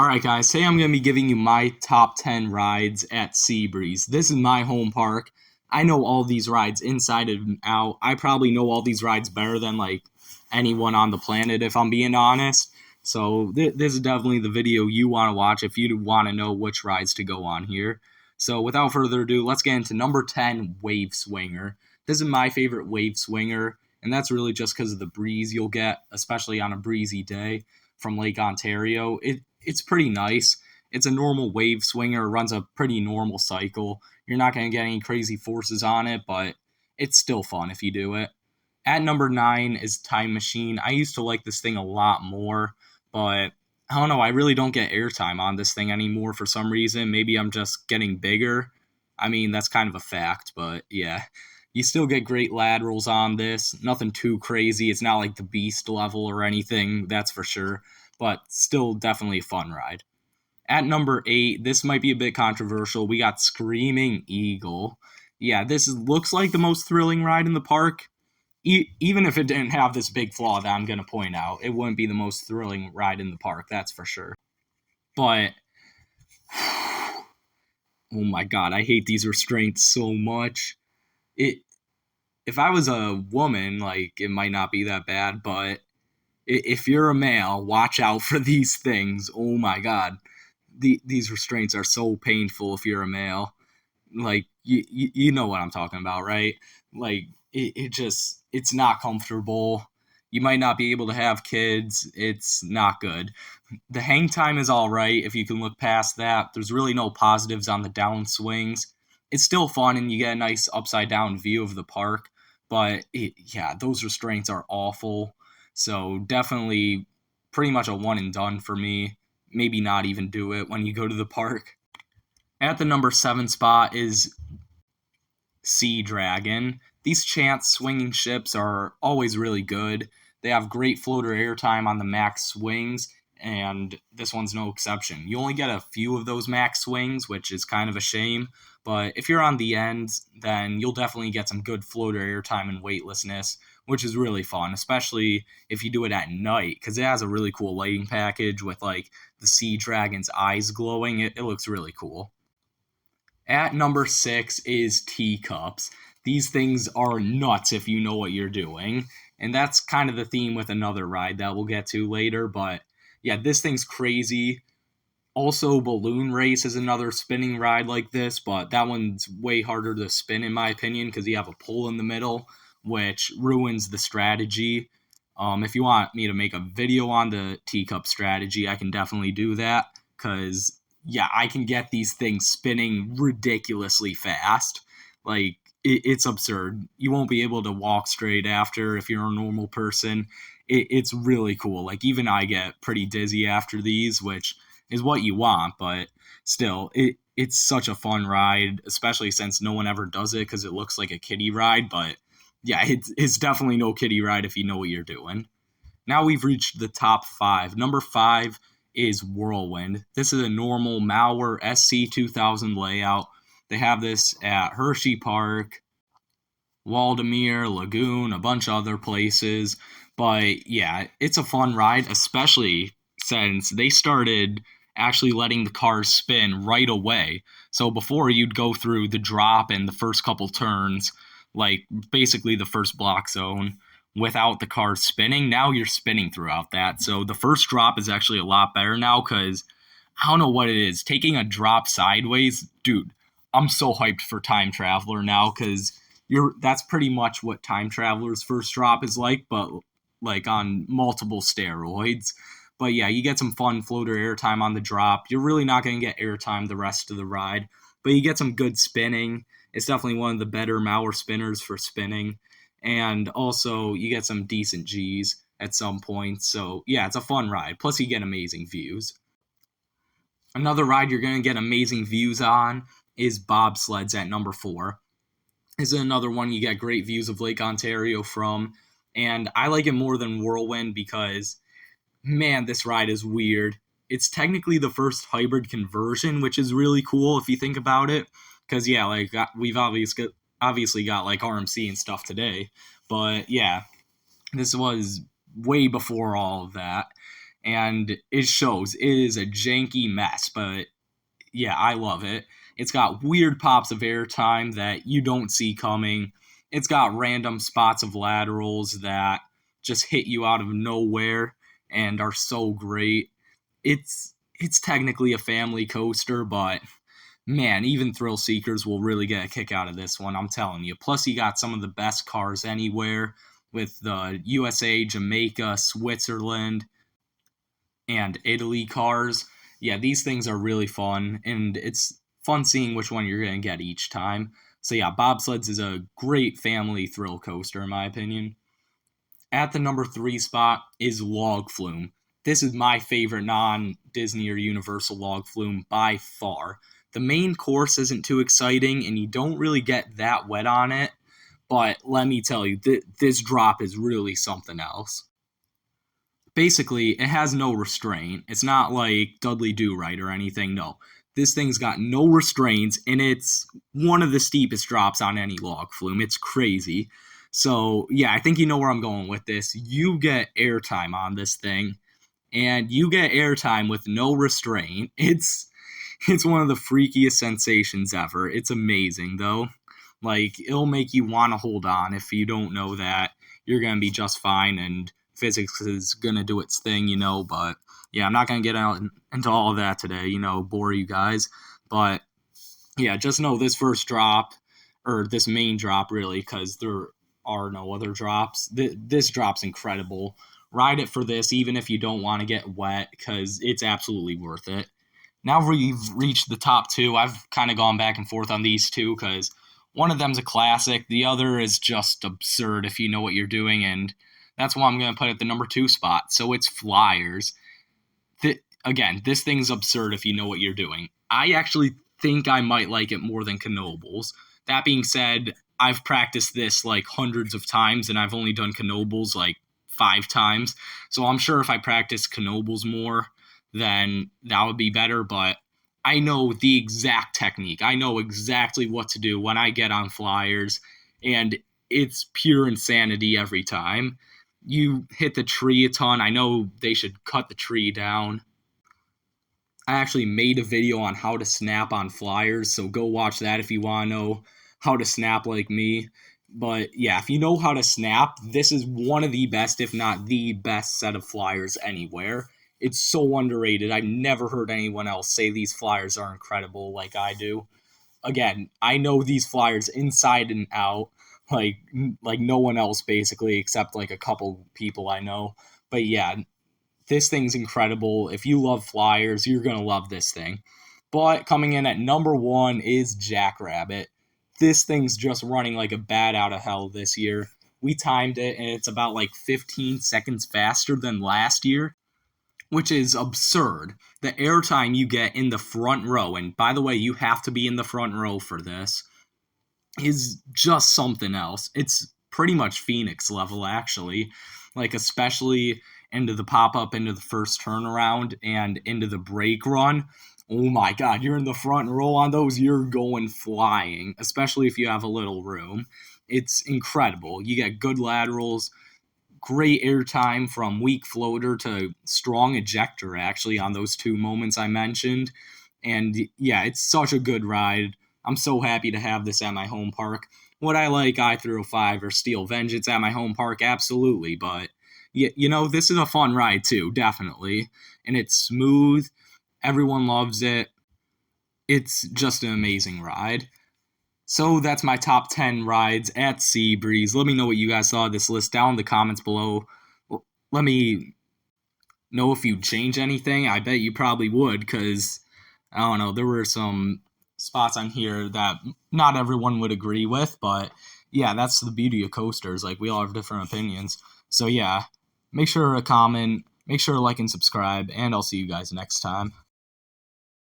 Alright guys, today I'm going to be giving you my top 10 rides at Seabreeze. This is my home park. I know all these rides inside and out. I probably know all these rides better than anyone on the planet if I'm being honest. So this is definitely the video you want to watch if you want to know which rides to go on here. So without further ado, let's get into number 10, Wave Swinger. This is my favorite wave swinger, and that's really just because of the breeze you'll get, especially on a breezy day from Lake Ontario. It's pretty nice. It's a normal wave swinger, runs a pretty normal cycle. You're not going to get any crazy forces on it, but it's still fun if you do it. At number 9 is Time Machine. I used to like this thing a lot more, but I don't know. I really don't get airtime on this thing anymore for some reason. Maybe I'm just getting bigger. I mean, that's kind of a fact, but yeah. You still get great laterals on this. Nothing too crazy. It's not like the beast level or anything, that's for sure, but still definitely a fun ride. At number 8, this might be a bit controversial. We got Screaming Eagle. Yeah, looks like the most thrilling ride in the park. Even if it didn't have this big flaw that I'm going to point out, it wouldn't be the most thrilling ride in the park, that's for sure. But, oh my god, I hate these restraints so much. If I was a woman, it might not be that bad, but if you're a male, watch out for these things. Oh my god. These restraints are so painful if you're a male. You know what I'm talking about, right? It's not comfortable. You might not be able to have kids. It's not good. The hang time is all right if you can look past that. There's really no positives on the down swings. It's still fun and you get a nice upside down view of the park, but yeah, those restraints are awful. So definitely pretty much a one and done for me. Maybe not even do it when you go to the park. At the number 7 spot is Sea Dragon. These chance swinging ships are always really good. They have great floater airtime on the max swings, and this one's no exception. You only get a few of those max swings, which is kind of a shame, but if you're on the ends, then you'll definitely get some good floater airtime and weightlessness, which is really fun, especially if you do it at night, because it has a really cool lighting package with the Sea Dragon's eyes glowing. It looks really cool. At number 6 is Teacups. These things are nuts if you know what you're doing. And that's kind of the theme with another ride that we'll get to later. But yeah, this thing's crazy. Also, Balloon Race is another spinning ride like this, but that one's way harder to spin in my opinion because you have a pole in the middle, which ruins the strategy. If you want me to make a video on the teacup strategy, I can definitely do that because yeah, I can get these things spinning ridiculously fast. It's absurd. You won't be able to walk straight after if you're a normal person. It's really cool. Even I get pretty dizzy after these, which is what you want, but still, it's such a fun ride, especially since no one ever does it because it looks like a kiddie ride. But yeah, it's definitely no kiddie ride if you know what you're doing. Now we've reached the top 5. Number 5 is Whirlwind. This is a normal Mauer SC2000 layout. They have this at Hershey Park, Waldemere, Lagoon, a bunch of other places. But yeah, it's a fun ride, especially since they started actually letting the cars spin right away. So before you'd go through the drop and the first couple turns, basically the first block zone, without the car spinning. Now you're spinning throughout that. So the first drop is actually a lot better now because I don't know what it is. Taking a drop sideways, dude, I'm so hyped for Time Traveler now because that's pretty much what Time Traveler's first drop is like, but on multiple steroids. But yeah, you get some fun floater airtime on the drop. You're really not going to get airtime the rest of the ride, but you get some good spinning. It's definitely one of the better Mauer spinners for spinning. And also, you get some decent Gs at some points. So yeah, it's a fun ride. Plus, you get amazing views. Another ride you're going to get amazing views on is bobsleds at number 4. This is another one you get great views of Lake Ontario from. And I like it more than Whirlwind because, man, this ride is weird. It's technically the first hybrid conversion, which is really cool if you think about it. Because, yeah, we've obviously got RMC and stuff today. But, yeah, this was way before all of that. and it shows. It is a janky mess, but yeah, I love it. It's got weird pops of airtime that you don't see coming. It's got random spots of laterals that just hit you out of nowhere and are so great. It's technically a family coaster, but man, even thrill seekers will really get a kick out of this one, I'm telling you. Plus, you got some of the best cars anywhere with the USA, Jamaica, Switzerland, and Italy cars. Yeah, these things are really fun, and it's fun seeing which one you're going to get each time. So, yeah, bobsleds is a great family thrill coaster, in my opinion. At the number three spot is Log Flume. This is my favorite non Disney or Universal log flume by far. The main course isn't too exciting, and you don't really get that wet on it, but let me tell you, this drop is really something else. Basically, it has no restraint. It's not like Dudley Do Right or anything. No, this thing's got no restraints, and it's one of the steepest drops on any log flume. It's crazy. So yeah, I think you know where I'm going with this. You get airtime on this thing, and you get airtime with no restraint. It's one of the freakiest sensations ever. It's amazing though. Like it'll make you want to hold on if you don't know that you're gonna be just fine and physics is gonna do its thing, But yeah, I'm not gonna get out into all of that today, bore you guys. But yeah, just know this first drop or this main drop really, because there are no other drops. This drop's incredible. Ride it for this, even if you don't want to get wet, because it's absolutely worth it. Now we've reached the top two. I've kind of gone back and forth on these two because one of them's a classic. The other is just absurd if you know what you're doing, and that's why I'm going to put it at the number two spot. So it's Flyers. Again, this thing's absurd if you know what you're doing. I actually think I might like it more than Knoebels. That being said, I've practiced this like hundreds of times, and I've only done Knoebels like 5 times. So I'm sure if I practice Knoebels more, then that would be better. But I know the exact technique. I know exactly what to do when I get on Flyers, and it's pure insanity every time. You hit the tree a ton. I know they should cut the tree down. I actually made a video on how to snap on Flyers, so go watch that if you want to know how to snap like me. But yeah, if you know how to snap, this is one of the best, if not the best set of Flyers anywhere. It's so underrated. I never heard anyone else say these Flyers are incredible like I do. Again, I know these Flyers inside and out, like no one else basically, except like a couple people I know. But yeah, this thing's incredible. If you love Flyers, you're gonna love this thing. But coming in at number one is Jackrabbit. This thing's just running like a bat out of hell this year. We timed it, and it's about like 15 seconds faster than last year, which is absurd. The airtime you get in the front row, and by the way, you have to be in the front row for this, is just something else. It's pretty much Phoenix level, actually. Like, especially into the pop up, into the first turnaround, and into the brake run. Oh my god, you're in the front row on those, you're going flying, especially if you have a little room. It's incredible. You get good laterals, great airtime from weak floater to strong ejector, actually, on those 2 moments I mentioned. And yeah, it's such a good ride. I'm so happy to have this at my home park. Would I like I-305 or Steel Vengeance at my home park? Absolutely, but this is a fun ride too, definitely. And it's smooth. Everyone loves it. It's just an amazing ride. So that's my top 10 rides at Seabreeze. Let me know what you guys saw of this list down in the comments below. Let me know if you change anything. I bet you probably would, because, I don't know, there were some spots on here that not everyone would agree with, but yeah, that's the beauty of coasters. Like, we all have different opinions. So yeah, make sure to comment, make sure to like and subscribe, and I'll see you guys next time.